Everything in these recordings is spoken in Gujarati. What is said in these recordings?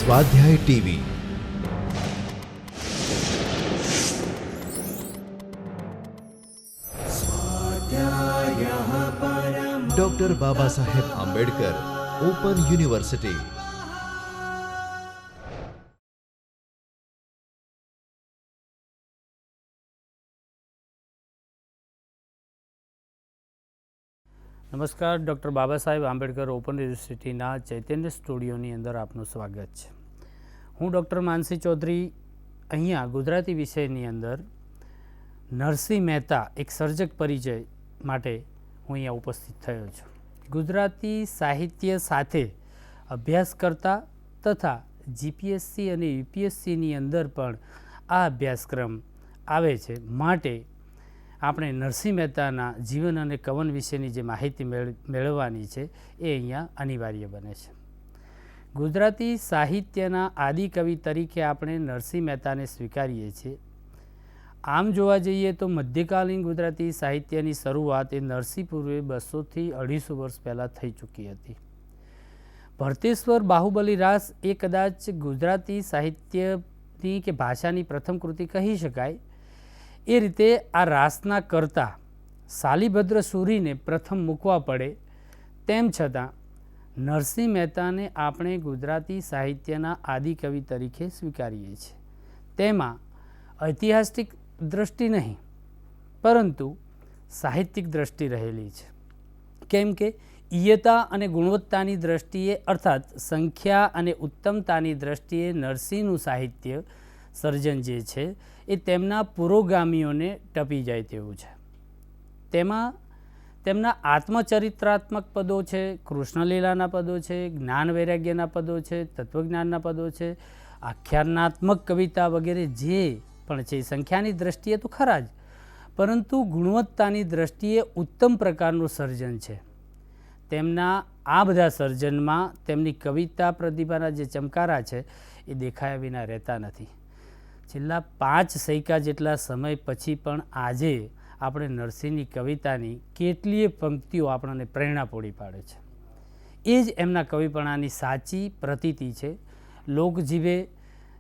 સ્વાધ્યાય TV. Doctor Baba Saheb Ambedkar open university. નમસ્કાર. ડૉક્ટર બાબા સાહેબ આંબેડકર ઓપન યુનિવર્સિટીના ચૈતન્ય સ્ટુડિયોની અંદર આપનું સ્વાગત છે. હું ડૉક્ટર માનસી ચૌધરી અહીંયા ગુજરાતી વિષયની અંદર નરસિંહ મહેતા એક સર્જક પરિચય માટે હું અહીંયા ઉપસ્થિત થયો છું. ગુજરાતી સાહિત્ય સાથે અભ્યાસ કરતા તથા જીપીએસસી અને યુપીએસસીની અંદર પણ આ અભ્યાસક્રમ આવે છે, માટે આપણે નરસિંહ મહેતાના જીવન અને કવન વિશેની જે માહિતી મેળવવાની છે એ અહીંયા અનિવાર્ય બને છે. ગુજરાતી સાહિત્યના આદિકવિ તરીકે આપણે નરસિંહ મહેતાને સ્વીકારીએ છીએ. આમ જોવા જઈએ તો મધ્યકાલીન ગુજરાતી સાહિત્યની શરૂઆત એ નરસિંહ પૂર્વે 200 થી 250 વર્ષ પહેલાં થઈ ચૂકી હતી. ભરતેશ્વર બાહુબલી રાસ એ કદાચ ગુજરાતી સાહિત્યની કે ભાષાની પ્રથમ કૃતિ કહી શકાય. એ રીતે આ રાસના કરતા શાલિભદ્ર સૂરીને પ્રથમ મૂકવા પડે. તેમ છતાં નરસિંહ મહેતાને આપણે ગુજરાતી સાહિત્યના આદિકવિ તરીકે સ્વીકારીએ છીએ. તેમાં ઐતિહાસિક દ્રષ્ટિ નહીં પરંતુ સાહિત્યિક દ્રષ્ટિ રહેલી છે. કેમ કે ઈયતા અને ગુણવત્તાની દ્રષ્ટિએ અર્થાત સંખ્યા અને ઉત્તમતાની દ્રષ્ટિએ નરસિંહનું સાહિત્ય સર્જન જે છે એ તેમના પુરોગામીઓને ટપી જાય તેવું છે. તેમાં તેમના આત્મચરિત્રાત્મક પદો છે, કૃષ્ણલીલાના પદો છે, જ્ઞાન વૈરાગ્યના પદો છે, તત્વજ્ઞાનના પદો છે, આખ્યાનાત્મક કવિતા વગેરે જે પણ છે સંખ્યાની દ્રષ્ટિએ તો ખરા જ, પરંતુ ગુણવત્તાની દ્રષ્ટિએ ઉત્તમ પ્રકારનું સર્જન છે. તેમના આ બધા સર્જનમાં તેમની કવિતા પ્રતિભાના જે ચમકારા છે એ દેખાયા વિના રહેતા નથી. છેલ્લા 5 સૈકા જેટલા સમય પછી પણ આજે આપણે નરસિંહની કવિતાની કેટલીય પંક્તિઓ આપણને પ્રેરણા પૂરી પાડે છે. એ જ એમના કવિપણાની સાચી પ્રતીતિ છે. લોકજીવે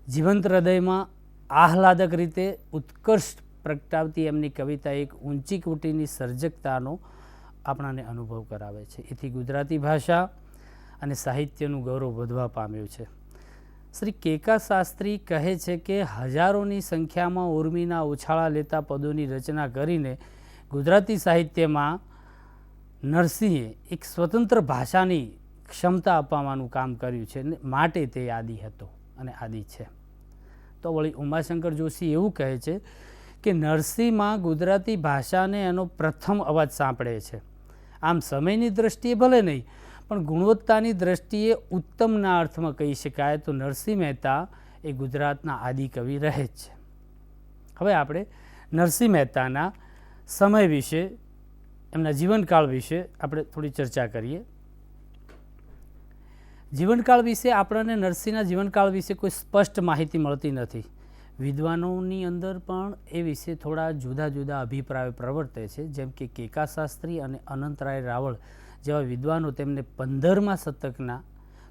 જીવંત હૃદયમાં આહલાદક રીતે ઉત્કર્ષ પ્રગટાવતી એમની કવિતા એક ઊંચી કોટીની સર્જકતાનો આપણાને અનુભવ કરાવે છે. એથી ગુજરાતી ભાષા અને સાહિત્યનું ગૌરવ વધવા પામ્યું છે. શ્રી કેકા શાસ્ત્રી કહે છે કે હજારોની સંખ્યામાં ઉર્મિના ઉછાળા લેતા પદોની રચના કરીને ગુજરાતી સાહિત્યમાં નરસિંહે એક સ્વતંત્ર ભાષાની ક્ષમતા અપાવવાનું કામ કર્યું છે, માટે તે આદિ હતો અને આદિ છે. તો વળી ઉમાશંકર જોશી એવું કહે છે કે નરસિંહમાં ગુજરાતી ભાષાને એનો પ્રથમ અવાજ સાંભળે છે. આમ સમયની દ્રષ્ટિએ ભલે નહીં પણ ગુણવત્તાની દ્રષ્ટિએ ઉત્તમના અર્થમાં કહી શકાય તો નરસિંહ મહેતા એ ગુજરાતના આદિકવિ રહે જ છે. હવે આપણે નરસિંહ મહેતાના સમય વિશે, એમના જીવનકાળ વિશે આપણે થોડી ચર્ચા કરીએ. જીવનકાળ વિશે આપણને નરસિંહના જીવનકાળ વિશે કોઈ સ્પષ્ટ માહિતી મળતી નથી. વિદ્વાનોની અંદર પણ એ વિશે થોડા જુદા જુદા અભિપ્રાયો પ્રવર્તે છે. જેમ કે કેકા શાસ્ત્રી અને અનંતરાય રાવળ જેવા વિદ્વાનો તેમને 15મા શતકના,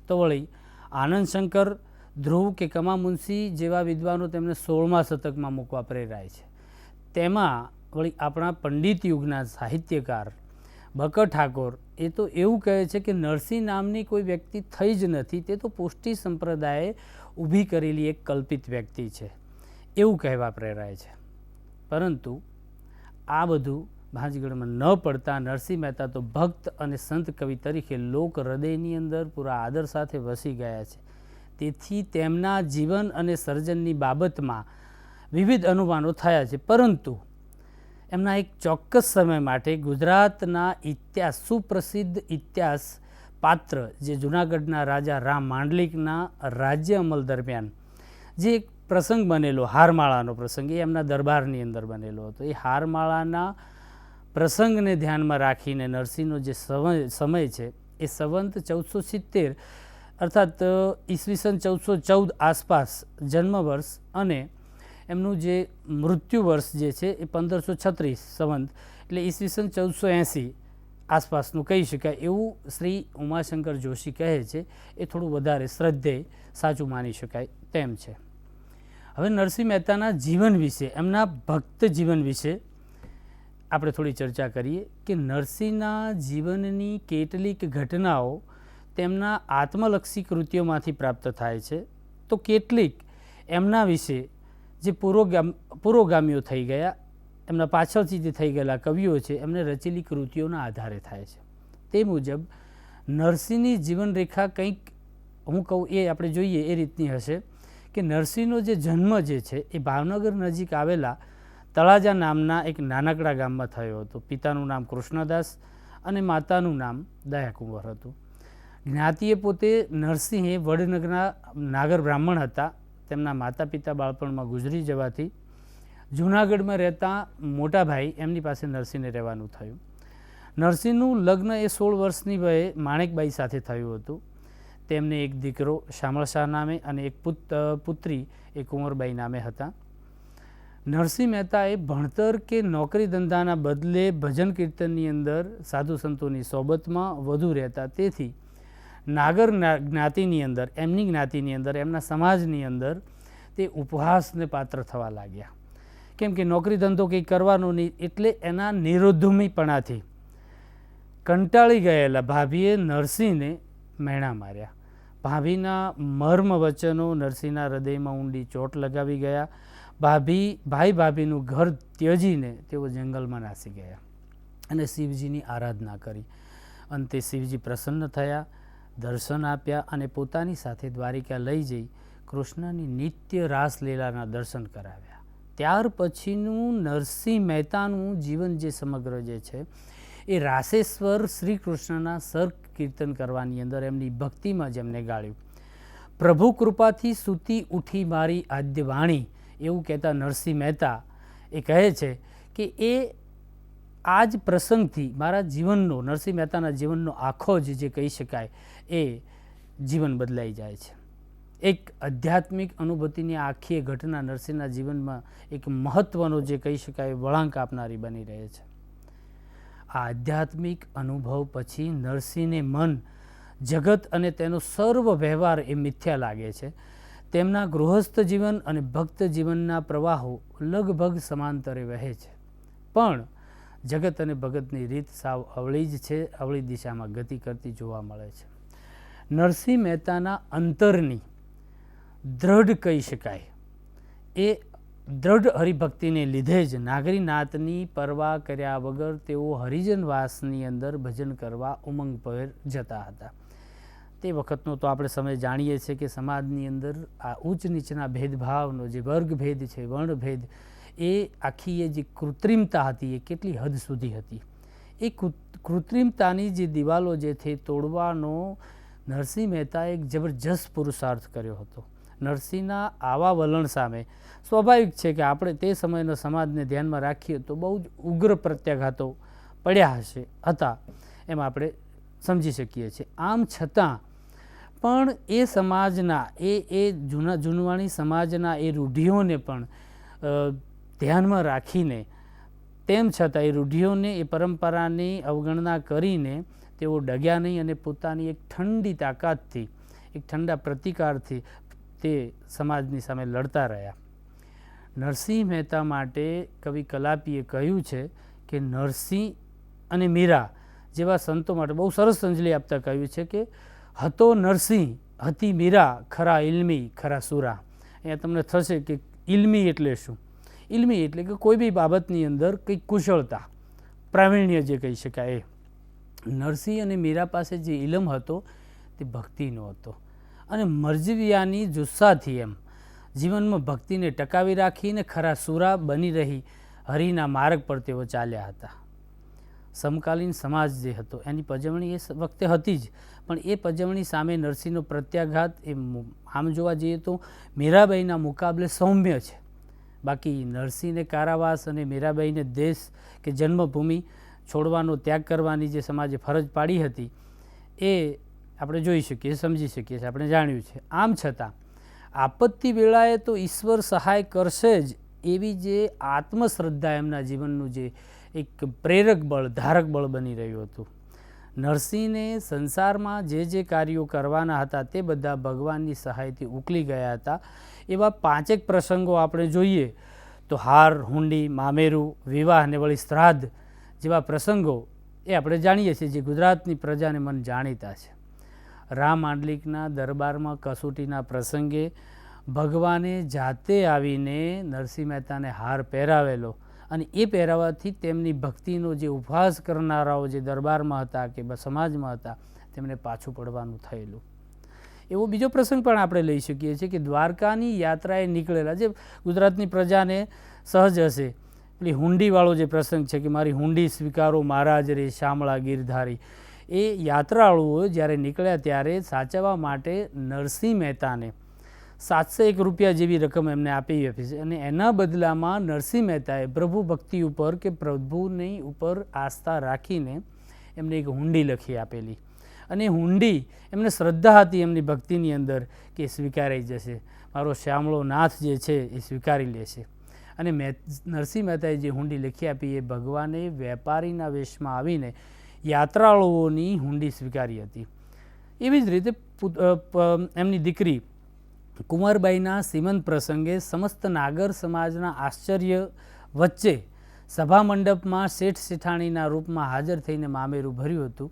તો વળી આનંદ શંકર, ધ્રુવ કે કમા મુનશી જેવા વિદ્વાનો તેમને 16મા શતકમાં મૂકવા પ્રેરાય છે. તેમાં વળી આપણા પંડિત યુગના સાહિત્યકાર બકર ઠાકોર એ તો એવું કહે છે કે નરસિંહ નામની કોઈ વ્યક્તિ થઈ જ નથી, તે તો પુષ્ટિ સંપ્રદાયે ઊભી કરેલી એક કલ્પિત વ્યક્તિ છે, એવું કહેવા પ્રેરાય છે. પરંતુ આ બધું ભાંજગઢમાં ન પડતા નરસિંહ મહેતા તો ભક્ત અને સંત કવિ તરીકે લોક હૃદયની અંદર પૂરા આદર સાથે વસી ગયા છે. તેથી તેમના જીવન અને સર્જનની બાબતમાં વિવિધ અનુમાનો થયા છે. પરંતુ એમના એક ચોક્કસ સમય માટે ગુજરાતના ઇતિહાસ, સુપ્રસિદ્ધ ઇતિહાસ પાત્ર જે જૂનાગઢના રાજા રામ માંડલિકના રાજ્ય અમલ દરમિયાન જે એક પ્રસંગ બનેલો, હારમાળાનો પ્રસંગ, એ એમના દરબારની અંદર બનેલો હતો. એ હારમાળાના પ્રસંગને ધ્યાનમાં રાખીને નરસિંહનો જે સમય છે એ સંવંત 1470 અર્થાત ઈસવીસન 1414 આસપાસ જન્મ વર્ષ અને એમનું જે મૃત્યુ વર્ષ જે છે એ 1536 સંવંત એટલે ઈસવીસન 1480 આસપાસનું કહી શકાય એવું શ્રી ઉમાશંકર જોશી કહે છે એ થોડું વધારે શ્રદ્ધેય સાચું માની શકાય તેમ છે. હવે નરસિંહ મહેતાના જીવન વિશે, એમના ભક્ત જીવન વિશે આપણે થોડી ચર્ચા કરીએ કે નરસિંહના જીવનની કેટલીક ઘટનાઓ તેમના આત્મલક્ષી કૃતિઓમાંથી પ્રાપ્ત થાય છે, તો કેટલીક એમના વિશે જે પુરોગામીઓ થઈ ગયા, એમના પાછળથી જે થઈ ગયેલા કવિઓ છે એમને રચેલી કૃતિઓના આધારે થાય છે. તે મુજબ નરસિંહની જીવનરેખા કંઈક હું કહું એ આપણે જોઈએ એ રીતની હશે કે નરસિંહનો જે જન્મ જે છે એ ભાવનગર નજીક આવેલા તળાજા નામના એક નાનકડા ગામમાં થયો હતો. પિતાનું નામ કૃષ્ણદાસ અને માતાનું નામ દયાકુંવર હતું. જ્ઞાતિએ પોતે નરસિંહે વડનગરના નાગર બ્રાહ્મણ હતા. તેમના માતા પિતા બાળપણમાં ગુજરી જવાથી જૂનાગઢમાં રહેતા મોટા ભાઈ એમની પાસે નરસિંહને રહેવાનું થયું. નરસિંહનું લગ્ન એ 16 વર્ષની વયે માણેકબાઈ સાથે થયું હતું. તેમને એક દીકરો શામળ શાહ નામે અને એક પુત્રી એ કુંવરબાઈ નામે હતા. નરસિંહ મહેતાએ ભણતર કે નોકરી ધંધાના બદલે ભજન કીર્તનની અંદર સાધુ સંતોની સોબતમાં વધુ રહેતા, તેથી નાગર જ્ઞાતિની અંદર, એમની જ્ઞાતિની અંદર, એમના સમાજની અંદર તે ઉપહાસને પાત્ર થવા લાગ્યા. કેમ કે નોકરી ધંધો કંઈ કરવાનો નહીં, એટલે એના નિરોધુમીપણાથી કંટાળી ગયેલા ભાભીએ નરસિંહને મેણા માર્યા. ભાભીના મર્મ વચનો નરસિંહના હૃદયમાં ઊંડી ચોટ લગાવી ગયા. ભાઈ ભાભીનું ઘર ત્યજીને તેઓ જંગલમાં નાસી ગયા અને શિવજીની આરાધના કરી. અંતે શિવજી પ્રસન્ન થયા, દર્શન આપ્યા અને પોતાની સાથે દ્વારિકા લઈ જઈ કૃષ્ણની નિત્ય રાસલીલાના દર્શન કરાવ્યા. ત્યાર પછીનું નરસિંહ મહેતાનું જીવન જે સમગ્ર જે છે એ રાસેશ્વર શ્રી કૃષ્ણના સર કીર્તન કરવાની અંદર એમની ભક્તિમાં જ એમને ગાળ્યું. પ્રભુ કૃપાથી સૂતી ઉઠી મારી આદ્ય વાણી એવું કહેતા નરસિંહ મહેતા એ કહે છે કે એ આ જ પ્રસંગથી મારા જીવનનો, નરસિંહ મહેતાના જીવનનો આખો જ જે કહી શકાય એ જીવન બદલાઈ જાય છે. એક આધ્યાત્મિક અનુભૂતિની આખી ઘટના નરસિંહના જીવનમાં એક મહત્ત્વનો જે કહી શકાય વળાંક આપનારી બની રહે છે. આ આધ્યાત્મિક અનુભવ પછી નરસિંહને મન, જગત અને તેનો સર્વ વ્યવહાર એ મિથ્યા લાગે છે. તેમના ગૃહસ્થ જીવન અને ભક્ત જીવનના પ્રવાહો લગભગ સમાંતરે વહે છે, પણ જગત અને ભગતની રીત સાવ અવળી જ છે, અવળી દિશામાં ગતિ કરતી જોવા મળે છે. નરસિંહ મહેતાના અંતરની દ્રઢ કહી શકાય એ દ્રઢ હરિભક્તિને લીધે જ નાગરીનાથની પરવા કર્યા વગર તેઓ હરિજનવાસની અંદર ભજન કરવા ઉમંગભેર જતા હતા. તે વખતનો તો આપણે સમય જાણીએ છીએ કે સમાજની અંદર આ ઊંચ નીચના ભેદભાવનો જે વર્ગભેદ છે, વર્ણભેદ, એ આખી એ જે કૃત્રિમતા હતી એ કેટલી હદ સુધી હતી. એ કૃત્રિમતાની જે દિવાલો જે છે તોડવાનો નરસિંહ મહેતાએ એક જબરજસ્ત પુરુષાર્થ કર્યો હતો. નરસિંહના આવા વલણ સામે સ્વાભાવિક છે કે આપણે તે સમયનો સમાજને ધ્યાનમાં રાખીએ તો બહુ જ ઉગ્ર પ્રત્યાઘાતો પડ્યા હતા એમ આપણે સમજી શકીએ છીએ. આમ છતાં પણ એ સમાજના જૂનવાણી સમાજના એ રૂઢિઓને પણ ધ્યાનમાં રાખીને, તેમ છતાં એ રૂઢિઓને, એ પરંપરાની અવગણના કરીને તેઓ ડગ્યા નહીં અને પોતાની એક ઠંડી તાકાતથી, એક ઠંડા પ્રતિકારથી તે સમાજની સામે લડતા રહ્યા. નરસિંહ મહેતા માટે કવિ કલાપીએ કહ્યું છે કે નરસિંહ અને મીરા જેવા સંતો માટે બહુ સરસ અંજલિ આપતા કહ્યું છે કે હતો નરસિંહ, હતી મીરા, ખરા ઇલ્મી, ખરા સુરા. અહીંયા તમને થશે કે ઇલ્મી એટલે શું? ઇલ્મી એટલે કે કોઈ બી બાબતની અંદર કંઈક કુશળતા, પ્રાવીણ્ય જે કહી શકાય એ. નરસિંહ અને મીરા પાસે જે ઇલમ હતો તે ભક્તિનો હતો અને મરજવિયાની જુસ્સાથી એમ જીવનમાં ભક્તિને ટકાવી રાખીને ખરા સુરા બની રહી હરિના માર્ગ પર તેઓ ચાલ્યા હતા. સમકાલીન સમાજ જે હતો એની પજવણી એ વખતે હતી જ, પણ એ પજવણી સામે નરસિંહનો પ્રત્યાઘાત એ આમ જોવા જઈએ તો મીરાબાઈના મુકાબલે સૌમ્ય છે. બાકી નરસિંહને કારાવાસ અને મીરાબાઈને દેશ કે જન્મભૂમિ છોડવાનો, ત્યાગ કરવાની જે સમાજે ફરજ પાડી હતી એ આપણે જોઈ શકીએ, સમજી શકીએ છીએ, આપણે જાણ્યું છે. આમ છતાં આપત્તિ વેળાએ તો ઈશ્વર સહાય કરશે જ એવી જે આત્મશ્રદ્ધા એમના જીવનનું જે એક પ્રેરક બળ, ધારક બળ બની રહ્યું હતું. નરસિંહને સંસારમાં જે કાર્યો કરવાના હતા તે બધા ભગવાનની સહાયથી ઉકલી ગયા હતા. એવા 5 પ્રસંગો આપણે જોઈએ તો હાર, હુંડી, મામેરું, વિવાહ અને વળી શ્રાદ્ધ જેવા પ્રસંગો એ આપણે જાણીએ છીએ, જે ગુજરાતની પ્રજાને મન જાણીતા છે. રામ માંડલિકના દરબારમાં કસોટીના પ્રસંગે ભગવાને જાતે આવીને નરસિંહ મહેતાને હાર પહેરાવેલો અને એ પહેરાવાથી તેમની ભક્તિનો જે ઉપવાસ કરનારાઓ જે દરબારમાં હતા કે સમાજમાં હતા તેમને પાછું પડવાનું થયેલું. એવો બીજો પ્રસંગ પણ આપણે લઈ શકીએ છીએ કે દ્વારકાની યાત્રાએ નીકળેલા, જે ગુજરાતની પ્રજાને સહજ હશે, પેલી હુંડીવાળો જે પ્રસંગ છે કે મારી હુંડી સ્વીકારો મહારાજ રે શામળા ગીરધારી, એ યાત્રાળુઓ જ્યારે નીકળ્યા ત્યારે સાચવવા માટે નરસિંહ મહેતાને 701 રૂપિયા જેવી રકમ એમને આપી હતી અને એના બદલામાં નરસિંહ મહેતાએ પ્રભુ ભક્તિ ઉપર કે પ્રભુની ઉપર આસ્થા રાખીને એમને એક હુંડી લખી આપેલી અને હુંડી એમને શ્રદ્ધા હતી એમની ભક્તિની અંદર કે સ્વીકારાઈ જશે, મારો શ્યામળો નાથ જે છે એ સ્વીકારી લેશે. અને નરસિંહ મહેતાએ જે હુંડી લખી આપી એ ભગવાને વેપારીના વેશમાં આવીને યાત્રાળુઓની હુંડી સ્વીકારી હતી. એવી જ રીતે એમની દીકરી કુંવરબાઈના શ્રીમંત પ્રસંગે સમસ્ત નાગર સમાજના આશ્ચર્ય વચ્ચે સભા મંડપમાં શેઠ શેઠાણીના રૂપમાં હાજર થઈને મામેરું ભર્યું હતું.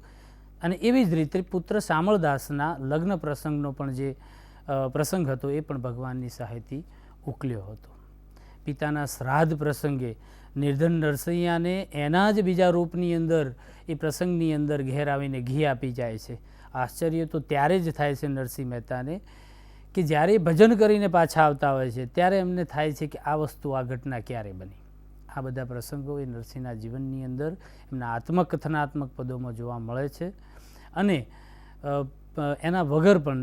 અને એવી જ રીતે પુત્ર શામળદાસના લગ્ન પ્રસંગનો પણ જે પ્રસંગ હતો એ પણ ભગવાનની સહાયથી ઉકલ્યો હતો. પિતાના શ્રાદ્ધ પ્રસંગે નિર્ધન નરસૈયાને એના જ બીજા રૂપની અંદર એ પ્રસંગની અંદર ઘેર આવીને ઘી આપી જાય છે. આશ્ચર્ય તો ત્યારે જ થાય છે નરસિંહ મહેતાને કે જ્યારે ભજન કરીને પાછા આવતા હોય છે ત્યારે એમને થાય છે કે આ વસ્તુ, આ ઘટના ક્યારે બની. આ બધા પ્રસંગો એ નરસિંહના જીવનની અંદર એમના આત્મકથનાત્મક પદોમાં જોવા મળે છે. અને એના વગર પણ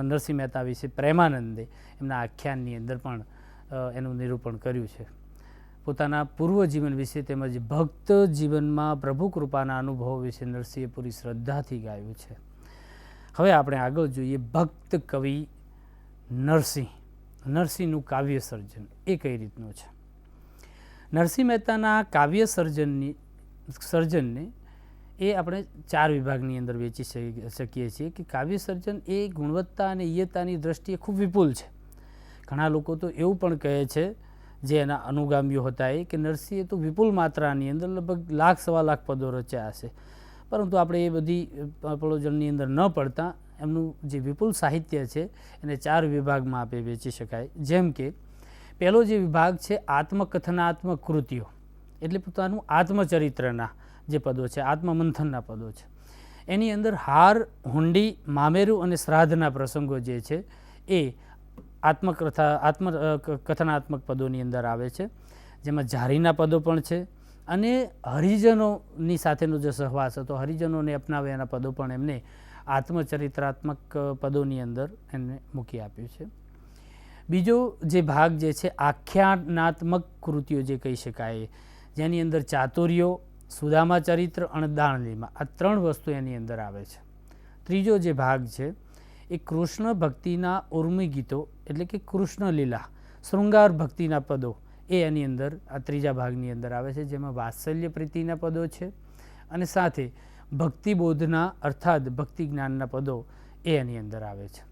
નરસિંહ મહેતા વિશે પ્રેમાનંદે એમના આખ્યાનની અંદર પણ એનું નિરૂપણ કર્યું છે. પોતાના પૂર્વ જીવન વિશે તેમજ ભક્ત જીવનમાં પ્રભુ કૃપાના અનુભવો વિશે નરસિંહે પૂરી શ્રદ્ધાથી ગાયું છે. હવે આપણે આગળ જોઈએ ભક્ત કવિ નરસિંહનું કાવ્ય સર્જન એ કઈ રીતનું છે. નરસિંહ મહેતાના કાવ્ય સર્જનને એ આપણે 4 વિભાગની અંદર વેચી શકીએ છીએ કે કાવ્ય સર્જન એ ગુણવત્તા અને ઈયતાની દ્રષ્ટિએ ખૂબ વિપુલ છે. ઘણા લોકો તો એવું પણ કહે છે, જે એના અનુગામીઓ હતા એ, કે નરસિંહે તો વિપુલ માત્રાની અંદર લગભગ 1,00,000-1,25,000 પદો રચ્યા હશે. પરંતુ આપણે એ બધી પ્રયોજનની અંદર ન પડતા એમનું જે વિપુલ સાહિત્ય છે એને 4 વિભાગમાં આપણે વેચી શકાય. જેમ કે પહેલો જે વિભાગ છે આત્મકથનાત્મક કૃતિઓ, એટલે પોતાનું આત્મચરિત્રના જે પદો છે, આત્મમંથનના પદો છે. એની અંદર હાર, હુંડી, મામેરું અને શ્રાદ્ધના પ્રસંગો જે છે એ આત્મકથનાત્મક પદોની અંદર આવે છે. જેમાં જારીના પદો પણ છે અને હરિજનોની સાથેનો જે સહવાસ હતો, હરિજનોને અપનાવ્યાના પદો પણ એમને આત્મચરિત્રાત્મક પદોની અંદર એમને મૂકી આપ્યું છે. બીજો જે ભાગ જે છે આખ્યાનાત્મક કૃતિઓ જે કહી શકાય, જેની અંદર ચાતુર્યો, સુદામા ચરિત્ર અને દાણલીલા, આ 3 વસ્તુ એની અંદર આવે છે. ત્રીજો જે ભાગ છે એ કૃષ્ણ ભક્તિના ઉર્મી ગીતો, એટલે કે કૃષ્ણ લીલા, શૃંગાર ભક્તિના પદો એ એની અંદર આ ત્રીજા ભાગની અંદર આવે છે, જેમાં વાત્સલ્ય પ્રીતિના પદો છે અને સાથે ભક્તિબોધના અર્થાત ભક્તિ જ્ઞાનના પદો એ એની અંદર આવે છે.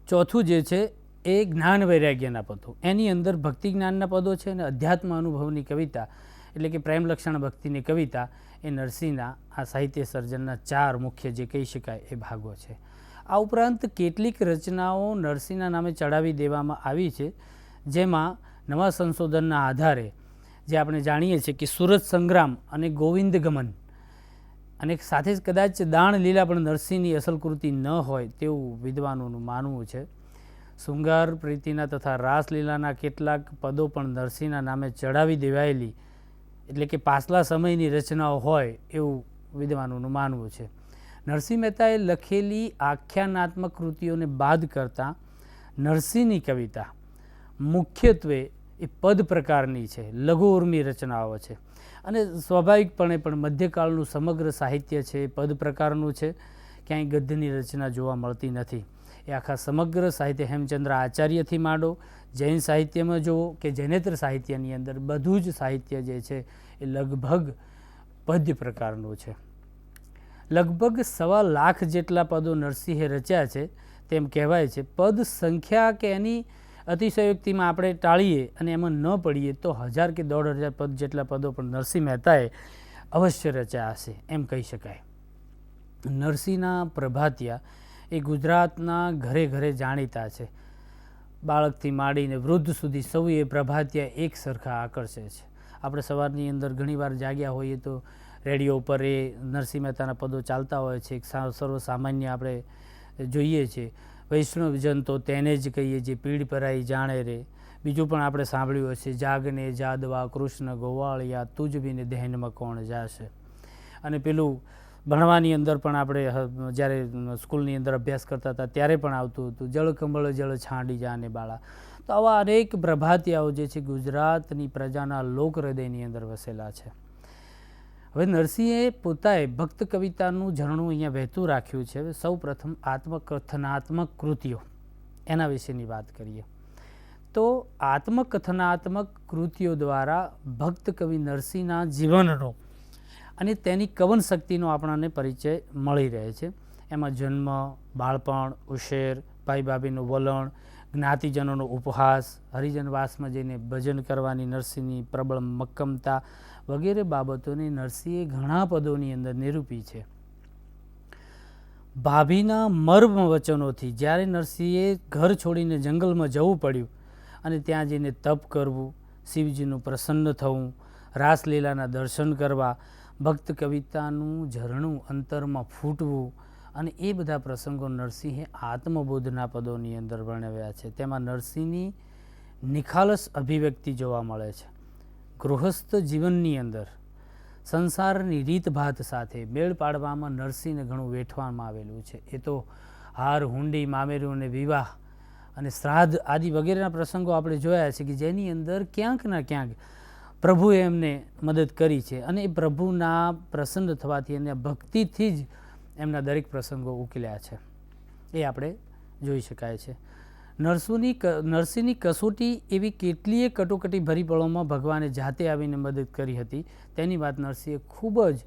ચોથું જે છે એ જ્ઞાન વૈરાગ્યના પદો, એની અંદર ભક્તિ જ્ઞાનના પદો છે અને અધ્યાત્મ અનુભવની કવિતા, એટલે કે પ્રેમ લક્ષણ ભક્તિની કવિતા એ નરસિંહના આ સાહિત્ય સર્જનના 4 મુખ્ય જે કહી શકાય એ ભાગો છે. આ ઉપરાંત કેટલીક રચનાઓ નરસિંહના નામે ચડાવી દેવામાં આવી છે, જેમાં નવા સંશોધનના આધારે જે આપણે જાણીએ છીએ કે સુરત સંગ્રામ અને ગોવિંદ ગમન, અને સાથે જ કદાચ દાણલીલા પણ નરસિંહની અસલ કૃતિ ન હોય તેવું વિદ્વાનોનું માનવું છે. શૃંગાર પ્રીતિના તથા રાસલીલાના કેટલાક પદો પણ નરસિંહના નામે ચડાવી દેવાયેલી, એટલે કે પાછલા સમયની રચનાઓ હોય એવું વિદ્વાનોનું માનવું છે. નરસિંહ મહેતાએ લખેલી આખ્યાનાત્મક કૃતિઓને બાદ કરતાં નરસિંહની કવિતા મુખ્યત્વે એ પદ પ્રકારની છે, લઘુ ઉર્મી રચનાઓ છે અને સ્વાભાવિકપણે પણ મધ્યકાળનું સમગ્ર સાહિત્ય છે એ પદ પ્રકારનું છે. ક્યાંય ગદ્યની રચના જોવા મળતી નથી. એ આખા સમગ્ર સાહિત્ય હેમચંદ્ર આચાર્યથી માંડો જૈન સાહિત્યમાં જુઓ કે જૈનેતર સાહિત્યની અંદર બધું જ સાહિત્ય જે છે એ લગભગ પદ્ય પ્રકારનું છે. લગભગ 1.25 લાખ જેટલા પદો નરસિંહે રચ્યા છે તેમ કહેવાય છે. પદ સંખ્યા કે એની અતિશયોક્તિમાં આપણે ટાળીએ અને એમાં ન પડીએ તો 1000 કે 1500 પદ જેટલા પદો પણ નરસિંહ મહેતાએ અવશ્ય રચ્યા હશે એમ કહી શકાય. નરસિંહના પ્રભાતિયા એ ગુજરાતના ઘરે ઘરે જાણીતા છે. બાળકથી માંડીને વૃદ્ધ સુધી સૌએ પ્રભાતિયા એક સરખા આકર્ષે છે. આપણે સવારની અંદર ઘણીવાર જાગ્યા હોઈએ તો રેડિયો ઉપર એ નરસિંહ મહેતાના પદો ચાલતા હોય છે. સર્વસામાન્ય આપણે જોઈએ છીએ. વૈષ્ણવજન તો તેને જ કહીએ જે પીડ પરાઈ જાણે રે. બીજું પણ આપણે સાંભળ્યું હશે, જાગને જાદવા કૃષ્ણ ગોવાળિયા તુજ બીને દહેનમાં કોણ જાશે. અને પેલું ભણવાની અંદર પણ આપણે જ્યારે સ્કૂલની અંદર અભ્યાસ કરતા હતા ત્યારે પણ આવતું હતું, જળ કંબળ જળ છાંડી જાને બાળા. તો આવા અનેક પ્રભાતિયાઓ જે છે ગુજરાતની પ્રજાના લોક હૃદયની અંદર વસેલા છે. હવે નરસિંહે પોતાએ ભક્ત કવિતાનું ઝરણું અહીંયા વહેતું રાખ્યું છે. હવે સૌ પ્રથમ આત્મકથનાત્મક કૃતિઓ એના વિશેની વાત કરીએ તો આત્મકથનાત્મક કૃતિઓ દ્વારા ભક્ત કવિ નરસિંહના જીવનનો અને તેની કવન શક્તિનો આપણને પરિચય મળી રહે છે. એમાં જન્મ, બાળપણ, ઉછેર, ભાઈ ભાભીનું વલણ, જ્ઞાતિજનોનો ઉપહાસ, હરિજનવાસમાં જઈને ભજન કરવાની નરસિંહની પ્રબળ મક્કમતા વગેરે બાબતોને નરસિંહે ઘણા પદોની અંદર નિરૂપી છે. ભાભીના મર્મ વચનોથી જ્યારે નરસિંહે ઘર છોડીને જંગલમાં જવું પડ્યું અને ત્યાં જઈને તપ કરવું, શિવજીનું પ્રસન્ન થવું, રાસલીલાના દર્શન કરવા, ભક્ત કવિતાનું ઝરણું અંતરમાં ફૂટવું અને એ બધા પ્રસંગો નરસિંહે આત્મબોધના પદોની અંદર વર્ણવ્યા છે. તેમાં નરસિંહની નિખાલસ અભિવ્યક્તિ જોવા મળે છે. ગૃહસ્થ જીવનની અંદર સંસારની રીતભાત સાથે મેળ પાડવામાં નરસિંહને ઘણું વેઠવામાં આવેલું છે. એ તો હાર, હુંડી, મામેરું અને વિવાહ અને શ્રાદ્ધ આદિ વગેરેના પ્રસંગો આપણે જોયા છે કે જેની અંદર ક્યાંક ના ક્યાંક પ્રભુએ એમને મદદ કરી છે અને એ પ્રભુના પ્રસન્ન થવાથી અને ભક્તિથી જ એમના દરેક પ્રસંગો ઉકેલ્યા છે એ આપણે જોઈ શકાય છે. નરસિંહની કસોટી એવી કેટલીય કટોકટી ભરી પળોમાં ભગવાને જાતે આવીને મદદ કરી હતી તેની વાત નરસિંહે ખૂબ જ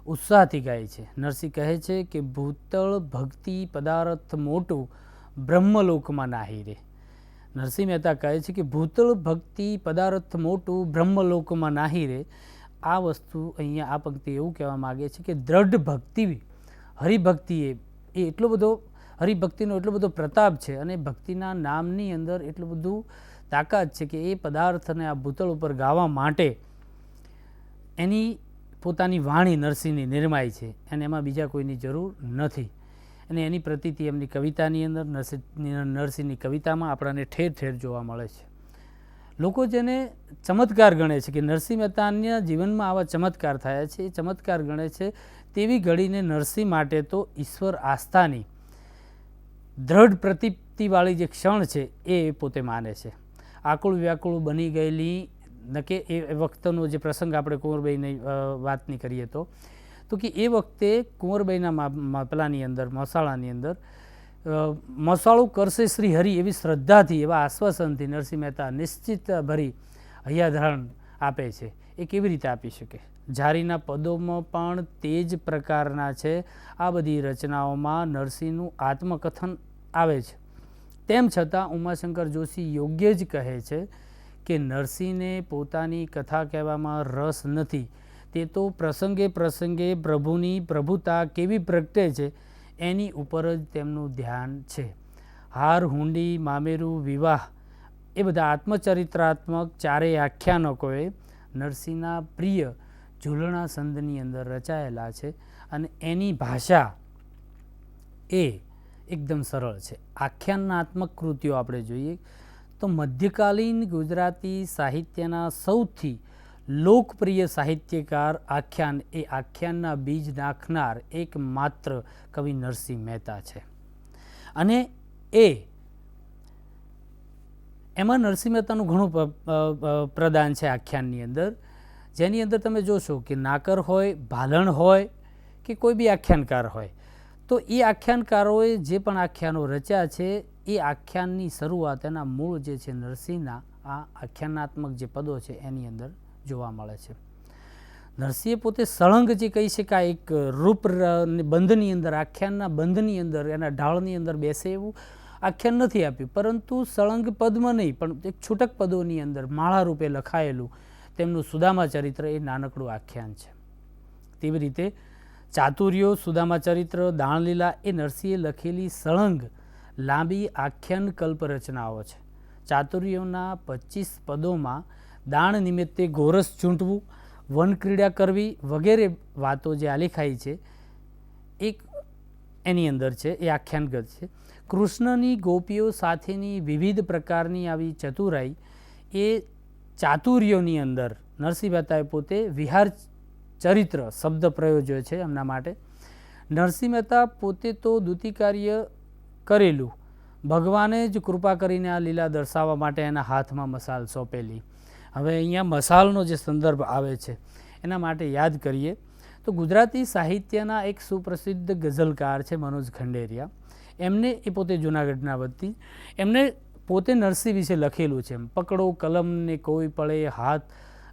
ઉત્સાહથી ગાય છે. નરસિંહ કહે છે કે ભૂતળ ભક્તિ પદાર્થ મોટું બ્રહ્મલોકમાં નાહી રે. નરસિંહ મહેતા કહે છે કે ભૂતળ ભક્તિ પદાર્થ મોટું બ્રહ્મલોકમાં નાહી રે. આ વસ્તુ અહીંયા આ પંક્તિ એવું કહેવા માગે છે કે દ્રઢ ભક્તિ હરિભક્તિ એ એટલો બધો હરિભક્તિનો એટલો બધો પ્રતાપ છે અને ભક્તિના નામની અંદર એટલું બધું તાકાત છે કે એ પદાર્થને આ ભૂતળ ઉપર ગાવા માટે એની પોતાની વાણી નરસિંહની નિર્માય છે અને એમાં બીજા કોઈની જરૂર નથી. અને એની પ્રતીતિ એમની કવિતાની અંદર નરસિંહની કવિતામાં આપણને ઠેર ઠેર જોવા મળે છે. લોકો જેને ચમત્કાર ગણે છે કે નરસિંહ મહેતાના જીવનમાં આવા ચમત્કાર થયા છે એ ચમત્કાર ગણે છે તેવી ઘડીને નરસિંહ માટે તો ઈશ્વર આસ્થાની દ્રઢ પ્રતિપત્તિવાળી જે ક્ષણ છે એ પોતે માને છે. આકુળ વ્યાકુળ બની ગયેલી નકે એ વખતનો જે પ્રસંગ આપણે કુંવરબાઈની વાતની કરીએ તો કે એ વખતે કુંવરબાઈના પેલાની અંદર મસાળાની અંદર મસાળું કરશે શ્રી હરિ એવી શ્રદ્ધાથી એવા આશ્વાસનથી નરસિંહ મહેતા નિશ્ચિત ભરી હૈયાધારણ આપે છે. એ કેવી રીતે આપી શકે? જારીના પદોમાં પણ તે જ પ્રકારના છે. આ બધી રચનાઓમાં નરસિંહનું આત્મકથન આવે છે. તેમ છતાં ઉમાશંકર જોશી યોગ્ય જ કહે છે કે નરસિંહને પોતાની કથા કહેવામાં રસ નથી. તે તો પ્રસંગે પ્રસંગે પ્રભુની પ્રભુતા કેવી પ્રગટે છે એની ઉપર જ તેમનું ધ્યાન છે. હાર, હુંડી, મામેરું, વિવાહ એ બધા આત્મચરિત્રાત્મક ચારેય આખ્યાનકોએ નરસિંહના પ્રિય ઝૂલણા સંદની અંદર રચાયેલા છે અને એની ભાષા એ એકદમ સરળ છે. આખ્યાનાત્મક કૃતિઓ આપણે જોઈએ તો મધ્યકાલીન ગુજરાતી સાહિત્યના સૌથી લોકપ્રિય સાહિત્યકાર આખ્યાન એ આખ્યાનના બીજ નાખનાર એકમાત્ર કવિ નરસિંહ મહેતા છે અને એમાં નરસિંહ મહેતાનું ઘણું પ્રદાન છે આખ્યાનની અંદર, જેની અંદર તમે જોશો કે નાકર હોય, ભાલણ હોય કે કોઈ બી આખ્યાનકાર હોય તો એ આખ્યાનકારોએ જે પણ આખ્યાનો રચ્યા છે એ આખ્યાનની શરૂઆત એના મૂળ જે છે નરસિંહના આ આખ્યાનાત્મક જે પદો છે એની અંદર જોવા મળે છે. નરસિંહે પોતે સળંગ જે કહી શકાય એક રૂપ બંધની અંદર, આખ્યાનના બંધની અંદર, એના ઢાળની અંદર બેસે એવું આખ્યાન નથી આપ્યું, પરંતુ સળંગ પદમાં નહીં પણ એક છૂટક પદોની અંદર માળા રૂપે લખાયેલું તેમનું સુદામા ચરિત્ર એ નાનકડું આખ્યાન છે. તેવી રીતે ચાતુર્યો, સુદામા ચરિત્ર, દાણલીલા એ નરસિંહે લખેલી સળંગ લાંબી આખ્યાન કલ્પ રચનાઓ છે. ચાતુર્યોના 25 પદોમાં દાણ નિમિત્તે ગોરસ ચૂંટવું, વનક્રીડા કરવી વગેરે વાતો જે આલેખાઈ છે એક એની અંદર છે, એ આખ્યાનગત છે. કૃષ્ણની ગોપીઓ સાથેની વિવિધ પ્રકારની આવી ચતુરાઈ એ ચાતુર્યોની અંદર નરસિંહ મહેતાએ પોતે વિહાર ચરિત્ર શબ્દ પ્રયોજ્યો છે એમના માટે. નરસિંહ મહેતા પોતે તો દૂતિકાર્ય કરેલું, ભગવાને જ કૃપા કરીને આ લીલા દર્શાવવા માટે એના હાથમાં મસાલ સોંપેલી. હવે અહીંયા મસાલનો જે સંદર્ભ આવે છે એના માટે યાદ કરીએ તો ગુજરાતી સાહિત્યના એક સુપ્રસિદ્ધ ગઝલકાર છે મનોજ ખંડેરિયા. એમને એ પોતે જૂનાગઢના વતની, એમને પોતે નરસિંહ વિશે લખેલું છે. પકડો કલમને કોઈ પડે હાથ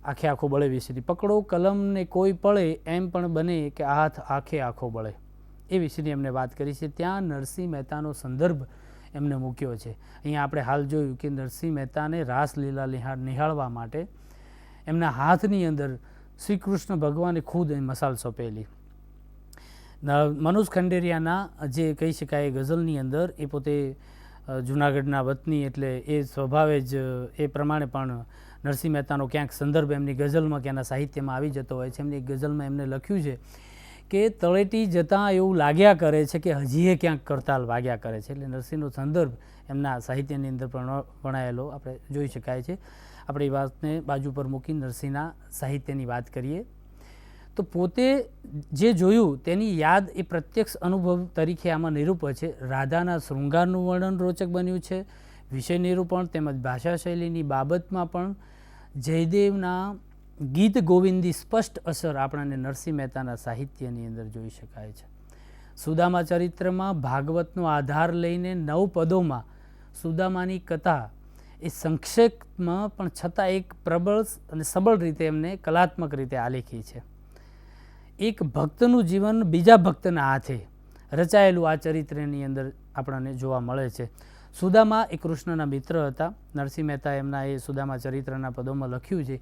આખે આખો બળે વિશેથી, પકડો કલમને કોઈ પડે એમ પણ બને કે હાથ આખે આખો બળે, એ વિશેની એમને વાત કરી છે. ત્યાં નરસિંહ મહેતાનો સંદર્ભ એમને મૂક્યો છે. અહીંયા આપણે હાલ જોયું કે નરસિંહ મહેતાને રાસલીલા નિહાળવા માટે એમના હાથની અંદર શ્રી કૃષ્ણ ભગવાને ખુદ મસાલ સોંપેલી. મનોજ ખંડેરિયાના જે કહી શકાય ગઝલની અંદર એ પોતે જૂનાગઢના વતની એટલે એ સ્વભાવે જ એ પ્રમાણે પણ નરસિંહ મહેતાનો ક્યાંક સંદર્ભ એમની ગઝલમાં કે એના સાહિત્યમાં આવી જતો હોય છે. એમની ગઝલમાં એમને લખ્યું છે કે તળેટી જતાં એવું લાગ્યા કરે છે કે હજીએ ક્યાંક કરતાલ વાગ્યા કરે છે. એટલે નરસિંહનો સંદર્ભ એમના સાહિત્યની અંદર પણ વણાયેલો આપણે જોઈ શકાય છે. આપણે એ વાતને બાજુ પર મૂકી નરસિંહના સાહિત્યની વાત કરીએ તો પોતે જે જોયું તેની યાદ એ પ્રત્યક્ષ અનુભવ તરીકે આમાં નિરૂપે છે. રાધાના શૃંગારનું વર્ણન રોચક બન્યું છે. વિષય નિરૂપણ તેમજ ભાષા શૈલીની બાબતમાં પણ જયદેવના ગીત ગોવિંદી સ્પષ્ટ અસર આપણને નરસિંહ મહેતાના સાહિત્યની અંદર જોઈ શકાય છે. સુદામા ચરિત્રમાં ભાગવતનો આધાર લઈને 9 પદોમાં સુદામાની કથા એ સંક્ષેપમાં પણ છતાં એક પ્રબળ અને સબળ રીતે એમને કલાત્મક રીતે આલેખી છે. એક ભક્તનું જીવન બીજા ભક્તના હાથે રચાયેલું આ ચરિત્રની અંદર આપણને જોવા મળે છે. સુદામા એ કૃષ્ણના મિત્ર હતા. નરસિંહ મહેતા એમના એ સુદામા ચરિત્રના પદોમાં લખ્યું છે,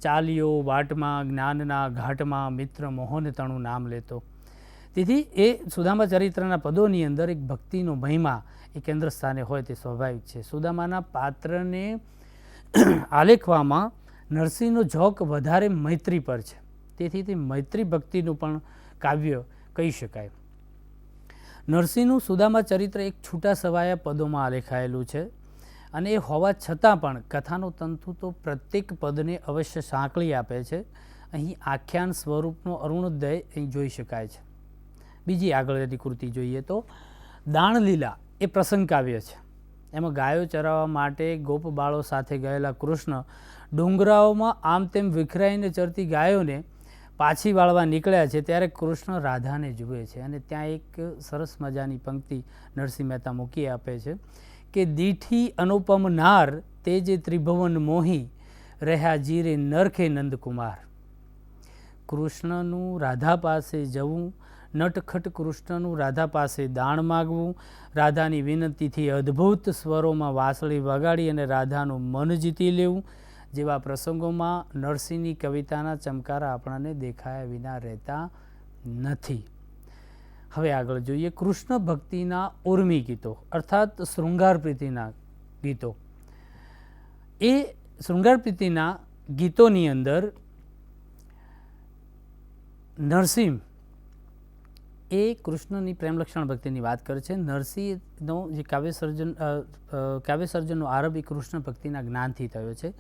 ચાલ્યો વાટમાં જ્ઞાનના ઘાટમાં મિત્ર મોહન તણું નામ લેતો. તેથી એ સુદામા ચરિત્રના પદોની અંદર એક ભક્તિનો મહિમા એ કેન્દ્ર સ્થાને હોય તે સ્વાભાવિક છે. સુદામાના પાત્રને આલેખવામાં નરસિંહનો ઝોક વધારે મૈત્રી પર છે. તેથી તે મૈત્રી ભક્તિનું પણ કાવ્ય કહી શકાય. નરસિંહનું સુદામા ચરિત્ર એક છૂટા સવાયા પદોમાં આલેખાયેલું છે અને એ હોવા છતાં પણ કથાનો તંતુ તો પ્રત્યેક પદને અવશ્ય સાંકળી આપે છે. અહીં આખ્યાન સ્વરૂપનો અરુણોદય અહીં જોઈ શકાય છે. બીજી આગળની કૃતિ જોઈએ તો દાણલીલા એ પ્રસંગ કાવ્ય છે. એમાં ગાયો ચરાવવા માટે ગોપબાળો સાથે ગયેલા કૃષ્ણ ડુંગરાઓમાં આમ તેમ વિખરાઈને ચરતી ગાયોને પાછી વાળવા નીકળ્યા છે ત્યારે કૃષ્ણ રાધાને જુએ છે અને ત્યાં એક સરસ મજાની પંક્તિ નરસિંહ મહેતા મૂકી આપે છે કે દીઠી અનુપમ નાર તેજે ત્રિભુવન મોહી રહ્યા જીરે નરખે નંદકુમાર. કૃષ્ણનું રાધા પાસે જવું, નટખટ કૃષ્ણનું રાધા પાસે દાણ માગવું, રાધાની વિનંતીથી અદ્ભુત સ્વરોમાં વાંસળી વગાડી અને રાધાનું મન જીતી લેવું જેવા પ્રસંગોમાં નરસિંહની કવિતાના ચમકારા આપણને દેખાયા વિના રહેતા નથી. હવે આગળ જોઈએ કૃષ્ણ ભક્તિના ઉર્મી ગીતો અર્થાત શૃંગાર પ્રીતિના ગીતો. એ શૃંગાર પ્રીતિના ગીતોની અંદર નરસિંહ એ કૃષ્ણની પ્રેમલક્ષણ ભક્તિની વાત કરે છે. નરસિંહનો જે કાવ્યસર્જનનો આરંભ એ કૃષ્ણ ભક્તિના જ્ઞાનથી થયો છે.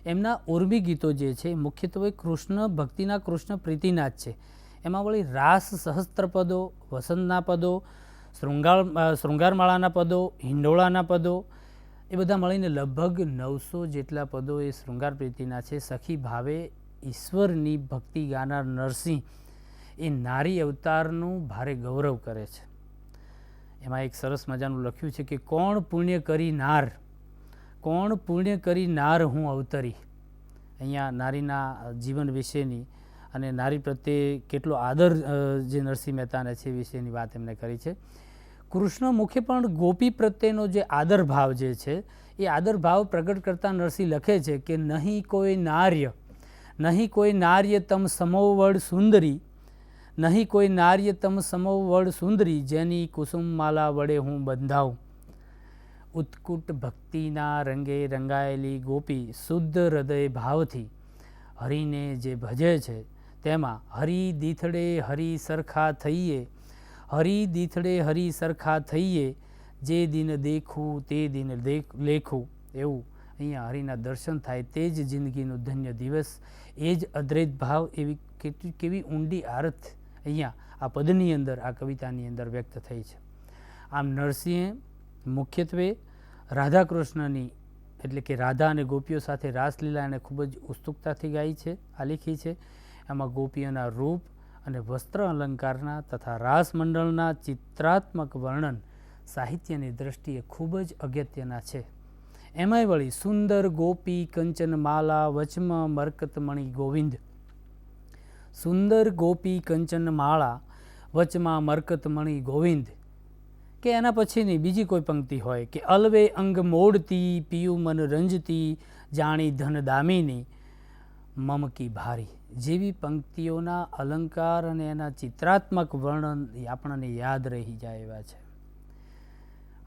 એમના ઉર્મી ગીતો જે છે મુખ્યત્વે કૃષ્ણ ભક્તિના, કૃષ્ણ પ્રીતિના જ છે. એમાં વળી રાસ સહસ્ત્રપદો, વસંતના પદો, શૃંગારમાળાના પદો, હિંડોળાના પદો એ બધા મળીને લગભગ 900 જેટલા પદો એ શૃંગાર પ્રીતિના છે. સખી ભાવે ઈશ્વરની ભક્તિ ગાનાર નરસિંહ એ નારી અવતારનું ભારે ગૌરવ કરે છે. એમાં એક સરસ મજાનું લખ્યું છે કે કોણ પુણ્ય કરી નાર, કોણ પુણ્ય કરી નાર હું અવતરી. અહીંયા નારીના જીવન વિશેની અને નારી પ્રત્યે કેટલો આદર જે નરસિંહ મહેતાને છે એ વિશેની વાત એમણે કરી છે. કૃષ્ણ મુખે પણ ગોપી પ્રત્યેનો જે આદર ભાવ જે છે એ આદર ભાવ પ્રગટ કરતા નરસિંહ લખે છે કે નહીં કોઈ નાર્ય તમ સમોવડ સુંદરી, નહીં કોઈ નાર્ય તમ સમોવડ સુંદરી, જેની કુસુમમાલા વડે હું બંધાઉં. ઉત્કુટ ભક્તિના રંગે રંગાયેલી ગોપી શુદ્ધ હૃદય ભાવથી હરિને જે ભજે છે તેમાં હરિ દીથડે હરિ સરખા થઈએ, હરિ દીથડે હરિ સરખા થઈએ, જે દિન દેખું તે દિન લેખું. એવું અહીંયા હરિના દર્શન થાય તે જ જિંદગીનું ધન્ય દિવસ, એ જ અદ્વૈત ભાવ, એવી કેવી ઊંડી આરત અહીંયા આ પદની અંદર, આ કવિતાની અંદર વ્યક્ત થઈ છે. આમ નરસિંહે મુખ્યત્વે રાધાકૃષ્ણની એટલે કે રાધા અને ગોપીઓ સાથે રાસલીલા એને ખૂબ જ ઉત્સુકતાથી ગાઈ છે, આલેખી છે. એમાં ગોપીઓના રૂપ અને વસ્ત્ર અલંકારના તથા રાસમંડળના ચિત્રાત્મક વર્ણન સાહિત્યની દ્રષ્ટિએ ખૂબ જ અગત્યના છે. એમાંય વળી સુંદર ગોપી કંચન માલા વચમાં મરકતમણી ગોવિંદ, સુંદર ગોપી કંચન માળા વચમાં મરકતમણી ગોવિંદ, કે એના પછીની બીજી કોઈ પંક્તિ હોય કે અલવે અંગ મોડતી પિયું મન રંજતી, જાણી ધન દામિની મમકી ભારી, જેવી પંક્તિઓના અલંકાર અને એના ચિત્રાત્મક વર્ણન આપણને યાદ રહી જાય એવા છે.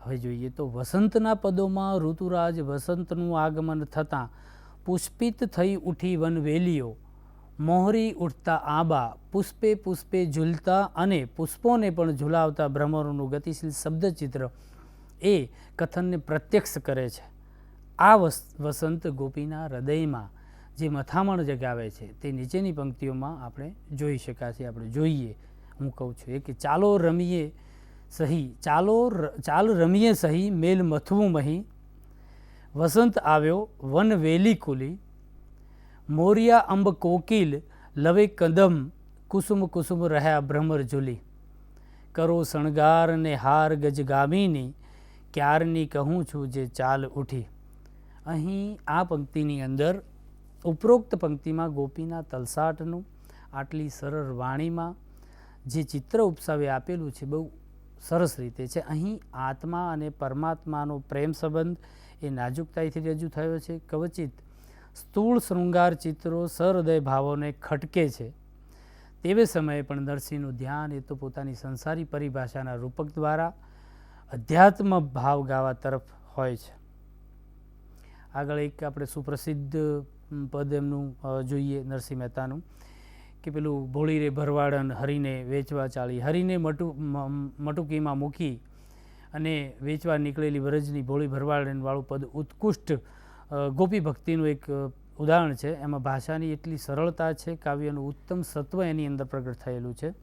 હવે જોઈએ તો વસંતના પદોમાં ઋતુરાજ વસંતનું આગમન થતાં પુષ્પિત થઈ ઉઠી વનવેલીઓ, મોહરી ઉઠતા આંબા, પુષ્પે પુષ્પે ઝૂલતા અને પુષ્પોને પણ ઝુલાવતા ભ્રમરોનું ગતિશીલ શબ્દચિત્ર એ કથનને પ્રત્યક્ષ કરે છે. આ વસંત ગોપીના હૃદયમાં જે મથામણ જગાવે છે તે નીચેની પંક્તિઓમાં આપણે જોઈ શકાશે. આપણે જોઈએ, હું કહું છું કે ચાલો રમીએ સહી, ચાલ રમીએ સહી, મેલ મથવું મહી, વસંત આવ્યો વન વેલી ખુલી, મોરિયા અંબ કોકિલ લવે કદમ, કુસુમ કુસુમ રહ્યા ભ્રમર ઝૂલી, કરો શણગાર ને હાર ગજગામીની, ક્યારની કહું છું જે ચાલ ઉઠી. અહીં આ પંક્તિની અંદર ઉપરોક્ત પંક્તિમાં ગોપીના તલસાટનું આટલી સરળ વાણીમાં જે ચિત્ર ઉપસાવી આપેલું છે બહુ સરસ રીતે છે. અહીં આત્મા અને પરમાત્માનો પ્રેમ સંબંધ એ નાજુકતાથી રજૂ થયો છે. કવચિત સ્થૂળ શૃંગાર ચિત્રો સહૃદય ભાવોને ખટકે છે. તેવે સમયે પણ નરસિંહનું ધ્યાન એ તો પોતાની સંસારી પરિભાષાના રૂપક દ્વારા અધ્યાત્મ ભાવ ગાવા તરફ હોય છે. આગળ એક આપણે સુપ્રસિદ્ધ પદ એમનું જોઈએ નરસિંહ મહેતાનું કે પેલું ભોળી રે ભરવાડન હરીને વેચવા ચાલી, હરીને મટુકીમાં મૂકી અને વેચવા નીકળેલી વરજની ભોળી ભરવાડનવાળું પદ ઉત્કૃષ્ટ ગોપી ભક્તિનું એક ઉદાહરણ છે. એમાં ભાષાની એટલી સરળતા છે, કાવ્યનું ઉત્તમ સત્વ એની અંદર પ્રગટ થયેલું છે.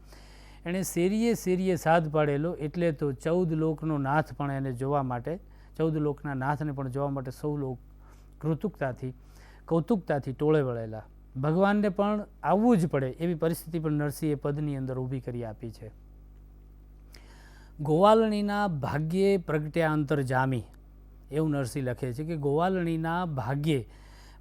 એણે શેરીએ શેરીએ સાધ પાડેલો એટલે તો 14 લોકનો નાથ પણ એને જોવા માટે, 14 લોકના નાથને પણ જોવા માટે સૌ લોક કૌતુકતાથી ટોળે વળેલા. ભગવાનને પણ આવવું જ પડે એવી પરિસ્થિતિ પણ નરસિંહે પદની અંદર ઊભી કરી આપી છે. ગોવાલણીના ભાગ્યે પ્રગટ્યા અંતર જામી, એવું નરસિંહ લખે છે કે ગોવાલણીના ભાગ્યે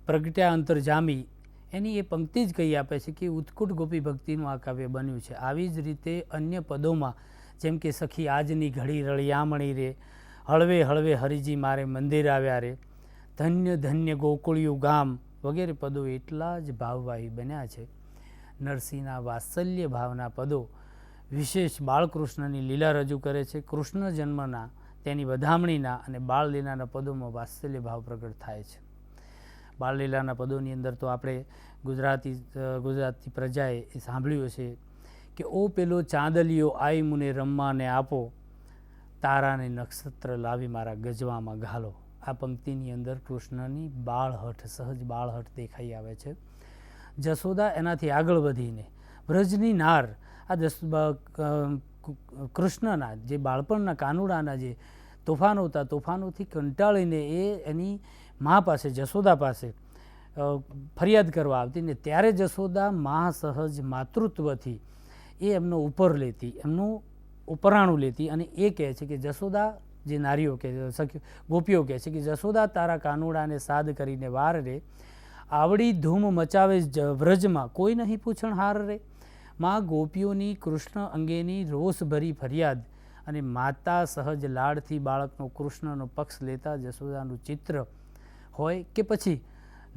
પ્રગટ્યા અંતર જામી, એની એ પંક્તિ જ કહી આપે છે કે ઉત્કુટ ગોપી ભક્તિનું આ કાવ્ય બન્યું છે. આવી જ રીતે અન્ય પદોમાં જેમ કે સખી આજની ઘડી રળિયામણી રે, હળવે હળવે હરિજી મારે મંદિર આવ્યા રે, ધન્ય ધન્ય ગોકુળિયું ગામ વગેરે પદો એટલા જ ભાવવાહી બન્યા છે. નરસિંહના વાત્સલ્ય ભાવના પદો વિશેષ બાળકૃષ્ણની લીલા રજૂ કરે છે. કૃષ્ણ જન્મના, તેની વધામણીના અને બાળલીલાના પદોમાં વાત્સલ્ય ભાવ પ્રગટ થાય છે. બાળલીલાના પદોની અંદર તો આપણે ગુજરાતી પ્રજાએ એ સાંભળ્યું છે કે ઓ પેલો ચાંદલિયો આઈ મુને રમવાને આપો, તારાને નક્ષત્ર લાવી મારા ગજવામાં ઘાલો. આ પંક્તિની અંદર કૃષ્ણની બાળહઠ, સહજ બાળહઠ દેખાઈ આવે છે. જશોદા એનાથી આગળ વધીને વ્રજની નાર, આ કૃષ્ણના જે બાળપણના કાનુડાના જે તોફાનો હતા, તોફાનોથી કંટાળીને એ એની મા પાસે, જશોદા પાસે ફરિયાદ કરવા આવતી ને ત્યારે જશોદા મા સહજ માતૃત્વથી એ એમનો ઉપર લેતી, એમનું ઉપરાણું લેતી અને એ કહે છે કે જશોદા, જે નારીઓ કે ગોપીઓ કહે છે કે જશોદા તારા કાનુડાને સાદ કરીને વાર રે, આવડી ધૂમ મચાવે વ્રજમાં કોઈ નહીં પૂછણહાર રે. માં ગોપીઓની કૃષ્ણ અંગેની રોષભરી ફરિયાદ અને માતા સહજ લાડથી બાળકનો કૃષ્ણનો પક્ષ લેતા જશોદાનું ચિત્ર હોય કે પછી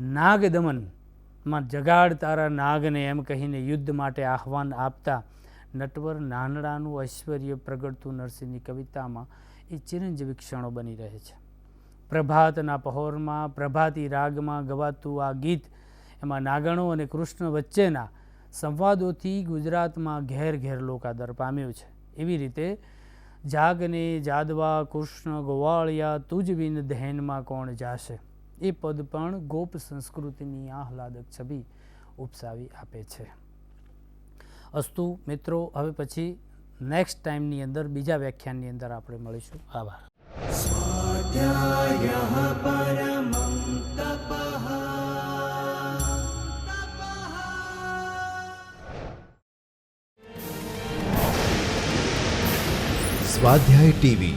નાગ દમનમાં જગાડ તારા નાગને એમ કહીને યુદ્ધ માટે આહવાન આપતા નટવર નાનડાનું ઐશ્વર્ય પ્રગટતું નરસિંહની કવિતામાં એ ચિરંજીવી ક્ષણો બની રહે છે. પ્રભાતના પહોરમાં પ્રભાતી રાગમાં ગવાતું આ ગીત એમાં નાગણો અને કૃષ્ણ વચ્ચેના સંવાદોથી ગુજરાતમાં ઘેર ઘેર લોકાદર પામ્યું છે. એવી રીતે જાગને જાદવા કૃષ્ણ ગોવાળિયા તુજ બિન ધૈનમાં કોણ જાશે એ પદ પણ ગોપ સંસ્કૃતિની આહલાદક છબી ઉપસાવી આપે છે. અસ્તુ મિત્રો, હવે પછી નેક્સ્ટ ટાઈમની અંદર બીજા વ્યાખ્યાનની અંદર આપણે મળીશું. આભાર. સ્વાધ્યાય ટીવી